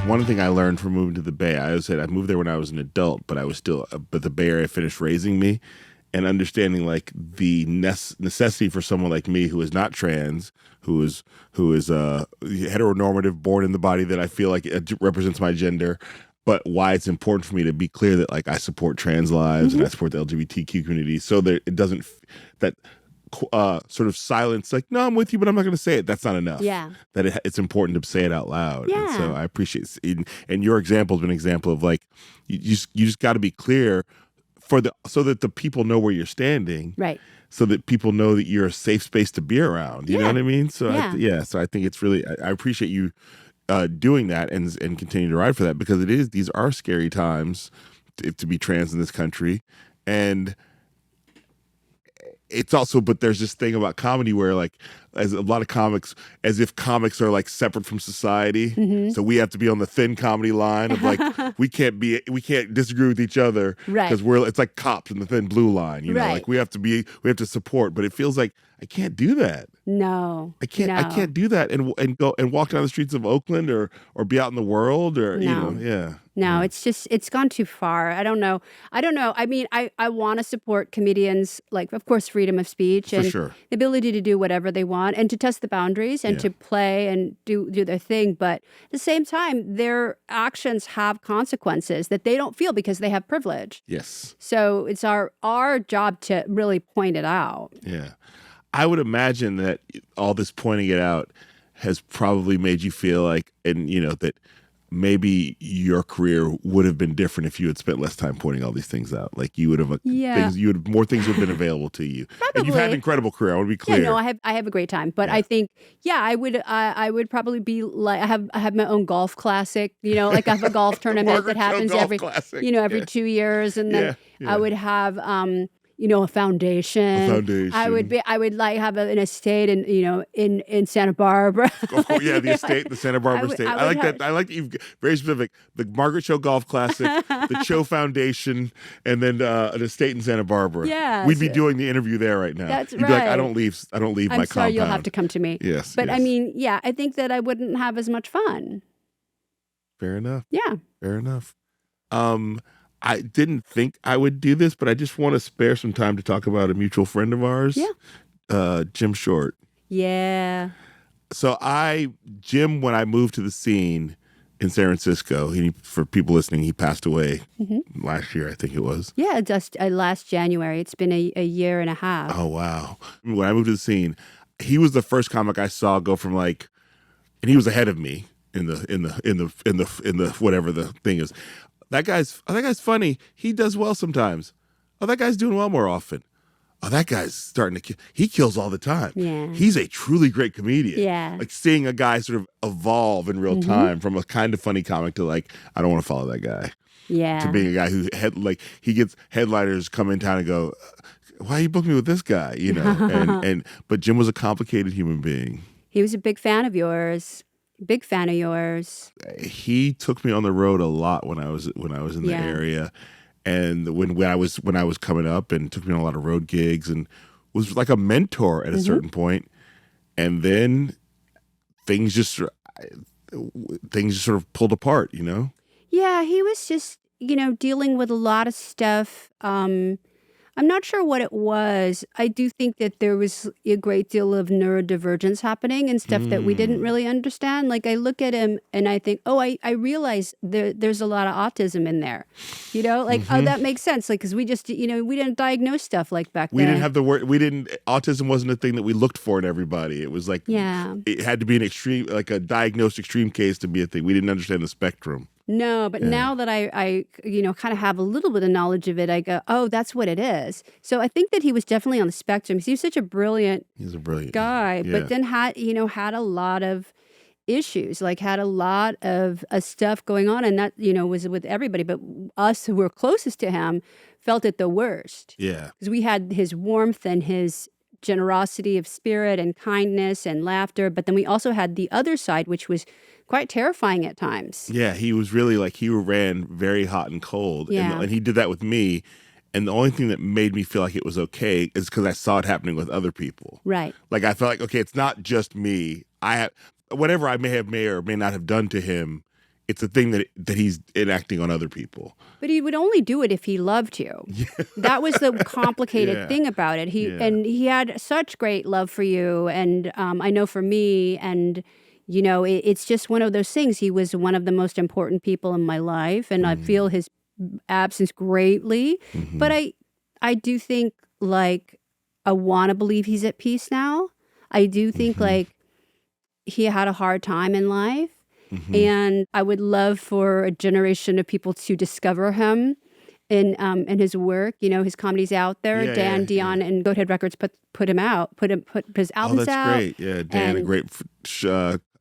One thing I learned from moving to the Bay, I always said I moved there when I was an adult, but but the Bay Area finished raising me, and understanding like the necessity for someone like me who is not trans, who is heteronormative, born in the body that I feel like it represents my gender, but why it's important for me to be clear that like I support trans lives and I support the LGBTQ community, so that it doesn't sort of silence, like, no, I'm with you, but I'm not going to say it. That's not enough. Yeah. That it's important to say it out loud. Yeah. And so I appreciate it. And your example has been an example of like, you just got to be clear so that the people know where you're standing. Right. So that people know that you're a safe space to be around. You know what I mean? So so I think it's really, I appreciate you doing that and continue to ride for that, because these are scary times to be trans in this country. And it's also, but there's this thing about comedy where like, as a lot of comics, as if comics are like separate from society. So we have to be on the thin comedy line of like, we can't disagree with each other because it's like cops in the thin blue line, like we have to support, but it feels like I can't do that. No, I can't do that and go and walk down the streets of Oakland or be out in the world or, No, it's gone too far. I don't know. I mean, I want to support comedians, like, of course, freedom of speech and the ability to do whatever they want and to test the boundaries and to play and do their thing. But at the same time, their actions have consequences that they don't feel because they have privilege. Yes. So it's our job to really point it out. Yeah. I would imagine that all this pointing it out has probably made you feel like, and that maybe your career would have been different if you had spent less time pointing all these things out. Like you would have, more things would have been available to you. Probably. And you've had an incredible career. I want to be clear. Yeah, no, I have a great time, but I think, I would probably be like, I have my own golf classic, like I have a golf tournament that happens every 2 years. And then I would have, a foundation. I would like have an estate in Santa Barbara. Oh yeah, the Santa Barbara estate. I like that. I like that you've very specific. The Margaret Cho Golf Classic, the Cho Foundation, and then an estate in Santa Barbara. Yeah, we'd be doing the interview there right now. That's You'd be like, I don't leave my compound. I'm sorry, you'll have to come to me. Yes, but I mean, I think that I wouldn't have as much fun. Fair enough. Yeah. Fair enough. I didn't think I would do this, but I just want to spare some time to talk about a mutual friend of ours, Jim Short. Yeah. So Jim, when I moved to the scene in San Francisco, for people listening, he passed away last year, I think it was. Yeah, just last January. It's been a year and a half. Oh, wow. When I moved to the scene, he was the first comic I saw go from like, and he was ahead of me in the whatever the thing is. That guy's funny. He does well sometimes. Oh, that guy's doing well more often. Oh, that guy's starting to kill. He kills all the time. Yeah. He's a truly great comedian. Yeah. Like seeing a guy sort of evolve in real time from a kind of funny comic to like, I don't want to follow that guy. Yeah. To being a guy who he gets headliners come in town and go, why you book me with this guy? But Jim was a complicated human being. He was a big fan of yours. Big fan of yours. He took me on the road a lot when I was in the area, and when I was coming up, and took me on a lot of road gigs, and was like a mentor at a certain point. And then things just sort of pulled apart, Yeah, he was just dealing with a lot of stuff. I'm not sure what it was. I do think that there was a great deal of neurodivergence happening and stuff that we didn't really understand. Like I look at him and I think, I realize there's a lot of autism in there. Oh, that makes sense. Like, because we just, we didn't diagnose stuff like back then. We didn't have the word. Autism wasn't a thing that we looked for in everybody. It was like, it had to be an extreme, like a diagnosed extreme case to be a thing. We didn't understand the spectrum. No, but Yeah. now that I kind of have a little bit of knowledge of it, I go, oh, that's what it is. So I think that he was definitely on the spectrum. He was such a brilliant He's a brilliant guy, Yeah. but then had a lot of issues, like had a lot of stuff going on, and that was with everybody, but us who were closest to him felt it the worst. Yeah. Because we had his warmth and his generosity of spirit and kindness and laughter, but then we also had the other side, which was quite terrifying at times. Yeah, he was really like, he ran very hot and cold. Yeah. And he did that with me. And the only thing that made me feel like it was okay is because I saw it happening with other people. Right. Like, I felt like, okay, it's not just me. I have, whatever I may or may not have done to him, it's a thing that he's enacting on other people. But he would only do it if he loved you. Yeah. That was the complicated thing about it. He had such great love for you, and I know for me, and it's just one of those things. He was one of the most important people in my life, and I feel his absence greatly. But I do think, like, I want to believe he's at peace now. I do think like he had a hard time in life. And I would love for a generation of people to discover him in his work. His comedy's out there. Dan, Dion, and Goathead Records put his albums out. Oh, that's great. Yeah, Dan, a great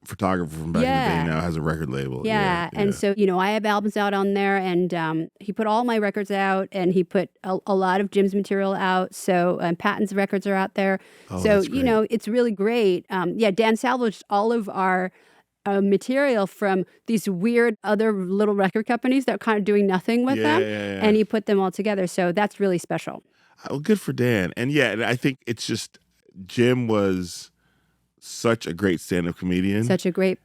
photographer from back in the day, now has a record label. Yeah. And so, I have albums out on there, and he put all my records out, and he put a lot of Jim's material out. So Patton's records are out there. Oh, so, it's really great. Dan salvaged all of our material from these weird other little record companies that are kind of doing nothing with them. And he put them all together. So that's really special. Well, good for Dan. And I think it's just, Jim was such a great stand-up comedian. Such a great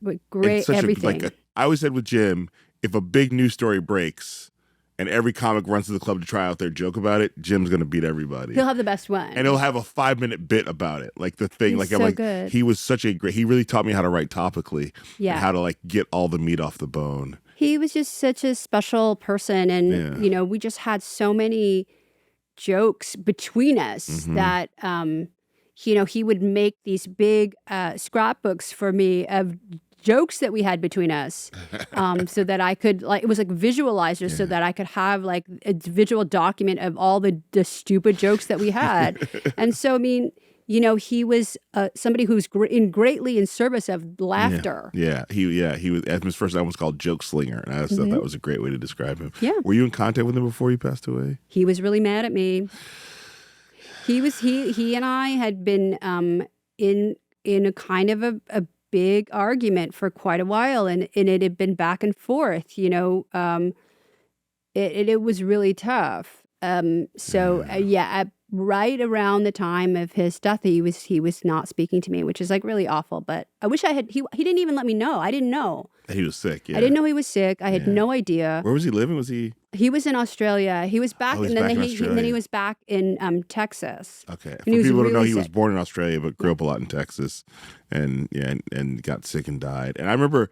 everything. I always said with Jim, if a big news story breaks and every comic runs to the club to try out their joke about it, Jim's going to beat everybody. He'll have the best one. And he'll have a 5-minute bit about it. Like the thing, He's good. He was such he really taught me how to write topically. Yeah. And how to get all the meat off the bone. He was just such a special person. And, we just had so many jokes between us that, he would make these big scrapbooks for me of jokes that we had between us, so that I could, it was like visualizers, so that I could have like a visual document of all the stupid jokes that we had. And so, I mean, he was somebody who's greatly in service of laughter. He was. His first album was called Joke Slinger, and I just thought that was a great way to describe him. Yeah. Were you in contact with him before he passed away? He was really mad at me. He and I had been in a kind of a big argument for quite a while, and it had been back and forth. It was really tough. Right around the time of his death, he was not speaking to me, which is like really awful. But I wish I had. He didn't even let me know. I didn't know. He was sick. Yeah. I didn't know he was sick. I had no idea. Where was he living? Was he? He was in Australia. He was back, and then he was back in Texas. Okay. For people who don't know, he was born in Australia, but grew up a lot in Texas, and got sick and died. And I remember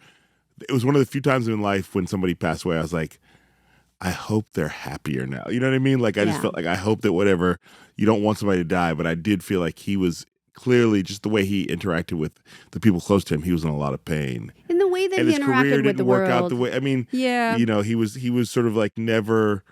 it was one of the few times in life when somebody passed away, I was like, I hope they're happier now. You know what I mean? Like, I just felt like, I hope that whatever, you don't want somebody to die, but I did feel like he was clearly, just the way he interacted with the people close to him, he was in a lot of pain. In the way that and he his interacted career with didn't the work world. out the way, I mean, he was sort of like never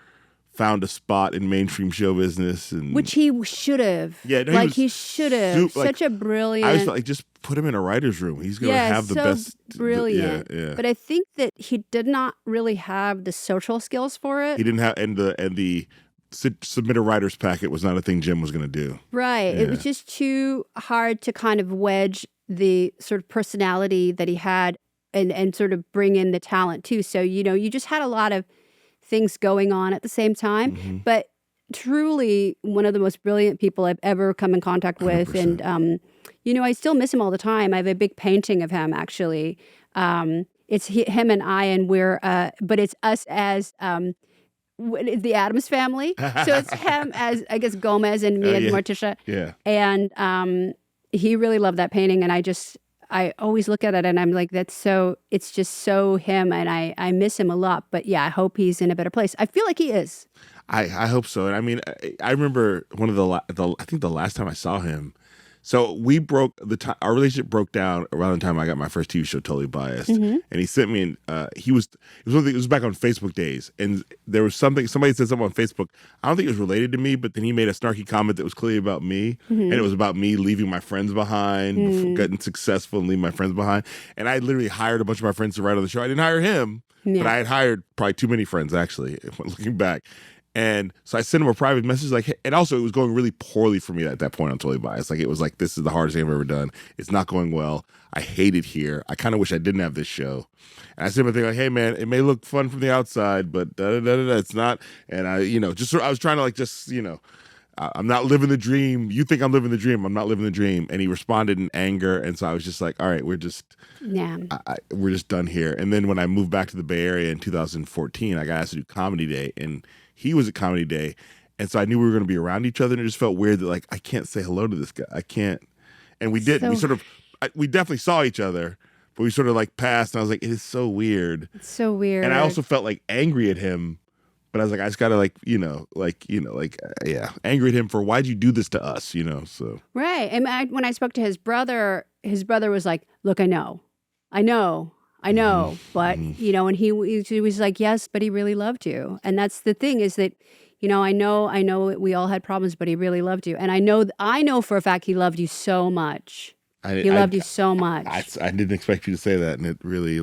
found a spot in mainstream show business, and which he should have. Yeah, no, he should have. Such a brilliant. I was like, just put him in a writer's room. He's going to have the best. Brilliant. Yeah. But I think that he did not really have the social skills for it. He didn't have, and the submit a writer's packet was not a thing Jim was going to do. Right. Yeah. It was just too hard to kind of wedge the sort of personality that he had and sort of bring in the talent too. So, you just had a lot of things going on at the same time, but truly one of the most brilliant people I've ever come in contact with. 100%. And, I still miss him all the time. I have a big painting of him, actually. It's him and I, and but it's us as the Addams Family. So it's him as, I guess, Gomez, and me as Morticia. Yeah. And he really loved that painting, and I always look at it and I'm like, it's just so him, and I miss him a lot. But yeah, I hope he's in a better place. I feel like he is. I hope so. And I mean, I remember one of I think the last time I saw him, So we broke our relationship broke down around the time I got my first TV show, Totally Biased, and he sent me. It was back on Facebook days, and there was somebody said something on Facebook. I don't think it was related to me, but then he made a snarky comment that was clearly about me, and it was about me leaving my friends behind, getting successful and leaving my friends behind. And I literally hired a bunch of my friends to write on the show. I didn't hire him, but I had hired probably too many friends actually. Looking back. And so I sent him a private message, like, hey, and also it was going really poorly for me at that point on Totally Biased. Like, it was like, this is the hardest thing I've ever done. It's not going well. I hate it here. I kind of wish I didn't have this show. And I sent him a thing like, hey man, it may look fun from the outside, but it's not. And I was trying to like, I'm not living the dream. You think I'm living the dream. I'm not living the dream. And he responded in anger. And so I was just like, all right, we're just done here. And then when I moved back to the Bay Area in 2014, I got asked to do Comedy Day, and he was at Comedy Day. And so I knew we were going to be around each other, and it just felt weird that like, I can't say hello to this guy. I can't. And we did. We definitely saw each other, but we sort of like passed, and I was like, it is so weird. It's so weird. And I also felt like angry at him, but I was like, I just got to angry at him for, why'd you do this to us, so. Right. And when I spoke to his brother was like, look, I know, but, and he was like, yes, but he really loved you. And that's the thing is that, I know we all had problems, but he really loved you. And I know for a fact he loved you so much. He loved you so much. I didn't expect you to say that. And it really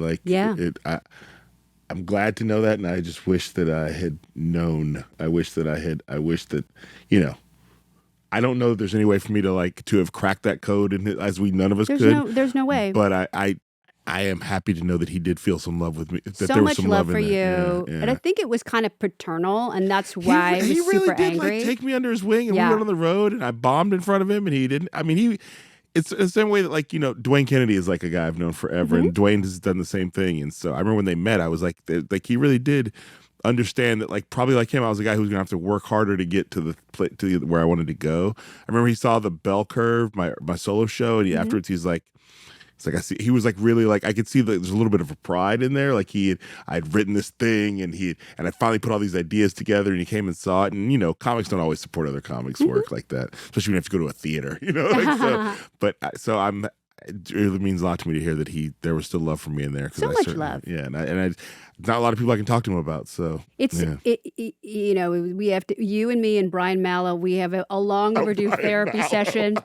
I'm glad to know that. And I just wish that I had known. I wish that, I don't know that there's any way for me to have cracked that code, and as none of us could. There's no way. But I am happy to know that he did feel some love with me. That so there was much some love love for in you. Yeah. And I think it was kind of paternal, and that's why he was really super did angry. take me under his wing, and we went on the road, and I bombed in front of him, and he didn't. I mean, it's the same way that Dwayne Kennedy is like a guy I've known forever, and Dwayne has done the same thing. And so I remember when they met, I was like he really did understand that probably like him, I was a guy who was gonna have to work harder to get to where I wanted to go. I remember he saw the bell curve, my solo show, and afterwards he's like, I see. He was like really like, I could see that there's a little bit of a pride in there. Like I'd written this thing, and I finally put all these ideas together, and he came and saw it. And comics don't always support other comics' work like that, especially when you have to go to a theater. It really means a lot to me to hear that there was still love for me in there. So much love. Yeah, and not a lot of people I can talk to him about. So we have to, you and me and Brian Mallow, we have a long overdue therapy session.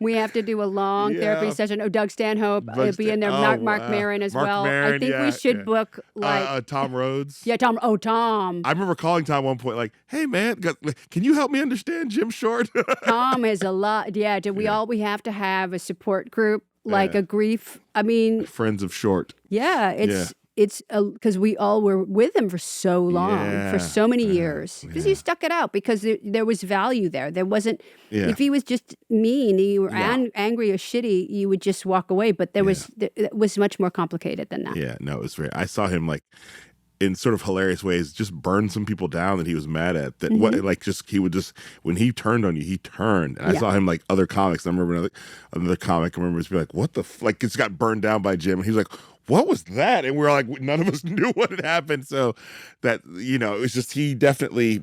We have to do a long therapy session. Oh, Doug Stanhope will be in there. Mark Maron as well. I think we should book Tom Rhodes. Yeah, Tom. Oh, Tom. I remember calling Tom one point, like, "Hey man, can you help me understand Jim Short?" Tom is a lot. Yeah, we have to have a support group, like a grief. I mean, Friends of Short. Yeah, it's because we all were with him for so long, for so many years. Because you stuck it out because there was value there. There wasn't, if he was just mean, you were angry or shitty, you would just walk away. But it was much more complicated than that. Yeah, no, it was very, I saw him in sort of hilarious ways, just burn some people down that he was mad at. That he would just, when he turned on you, he turned. And I saw him other comics. I remember another comic. I remember just be like, "What the it's got burned down by Jim." And he was like, "What was that?" And we were like, none of us knew what had happened. So that it was just, he definitely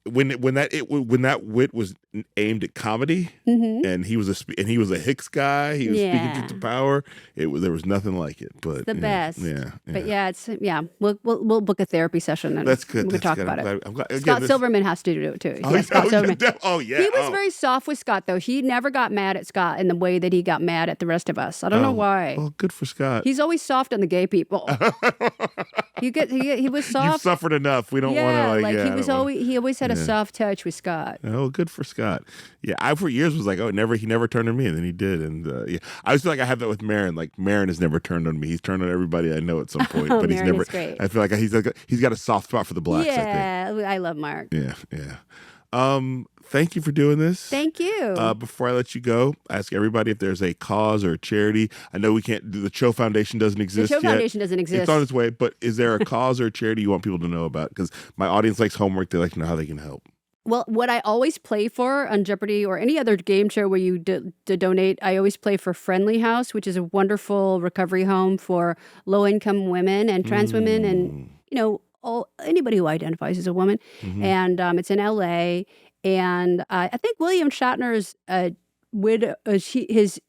when that wit was aimed at comedy, and he was a Hicks guy, he was speaking truth to power. There was nothing like it. But it's the best. Yeah. But we'll book a therapy session and that's good. We can talk about it. I'm glad, Scott Silverman has to do it too. Scott Silverman. He was very soft with Scott though. He never got mad at Scott in the way that he got mad at the rest of us. I don't know why. Oh, good for Scott. He's always soft on the gay people. He was soft. You've suffered enough. We don't want to he always had a soft touch with Scott. Oh, good for Scott. Yeah, I for years was like, he never turned on me, and then he did. And I always feel like I have that with Maron. Like Maron has never turned on me. He's turned on everybody I know at some point, but he's Maron never. Is great. I feel like he's got a soft spot for the blacks. Yeah, I think. I love Mark. Yeah. Thank you for doing this. Thank you. Before I let you go, I ask everybody if there's a cause or a charity. I know we can't do the Cho Foundation doesn't exist yet. The Cho Foundation doesn't exist. It's on its way, but is there a cause or a charity you want people to know about? Because my audience likes homework. They like to know how they can help. Well, what I always play for on Jeopardy or any other game show where you donate, I always play for Friendly House, which is a wonderful recovery home for low-income women and trans women and, anybody who identifies as a woman. And it's in LA. And I think William Shatner's widow, his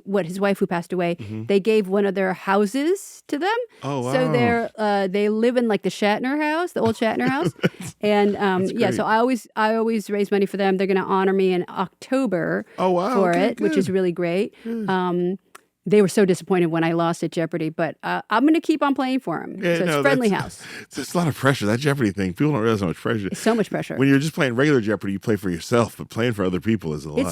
wife who passed away, they gave one of their houses to them. Oh, wow. So they live in like the Shatner house, the old Shatner house. And yeah, so I always raise money for them. They're going to honor me in October for it, which is really great. They were so disappointed when I lost at Jeopardy, but I'm going to keep on playing for them. Yeah, so it's Friendly House. It's a lot of pressure. That Jeopardy thing, people don't realize how much pressure. It's so much pressure. When you're just playing regular Jeopardy, you play for yourself, but playing for other people is a lot.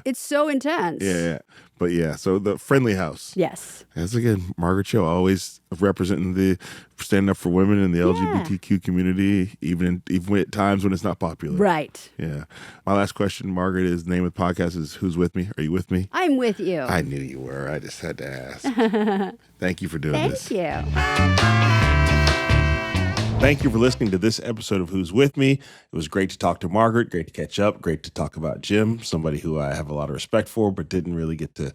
It's so intense. Yeah. But yeah, so the Friendly House. Yes. As again, Margaret Cho, always representing standing up for women in the LGBTQ community, even at times when it's not popular. Right. Yeah. My last question, Margaret, is the name of the podcast is Who's With Me? Are you with me? I'm with you. I knew you were. I just had to ask. Thank you for doing this. Thank you. Thank you for listening to this episode of Who's With Me. It was great to talk to Margaret, great to catch up, great to talk about Jim, somebody who I have a lot of respect for, but didn't really get to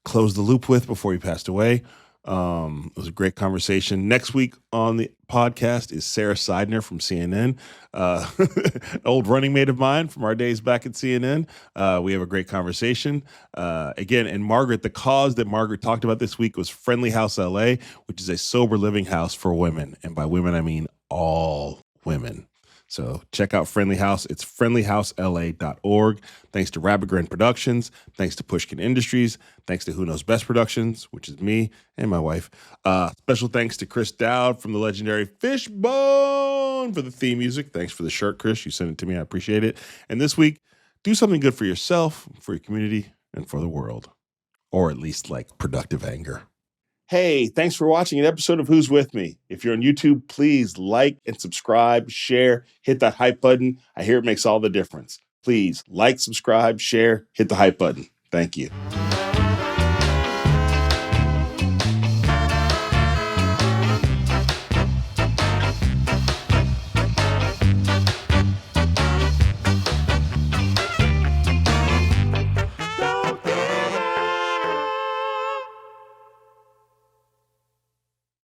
close the loop with before he passed away. It was a great conversation. Next week on the podcast is Sarah Seidner from CNN, an old running mate of mine from our days back at CNN. We have a great conversation. Again, and Margaret, the cause that Margaret talked about this week was Friendly House LA, which is a sober living house for women. And by women, I mean all women. So check out Friendly House. It's friendlyhousela.org. Thanks to Rabbit Grin Productions. Thanks to Pushkin Industries. Thanks to Who Knows Best Productions, which is me and my wife. Special thanks to Chris Dowd from the legendary Fishbone for the theme music. Thanks for the shirt, Chris. You sent it to me. I appreciate it. And this week, do something good for yourself, for your community, and for the world. Or at least like productive anger. Hey, thanks for watching an episode of Who's With Me. If you're on YouTube, please like and subscribe, share, hit that hype button. I hear it makes all the difference. Please like, subscribe, share, hit the hype button. Thank you.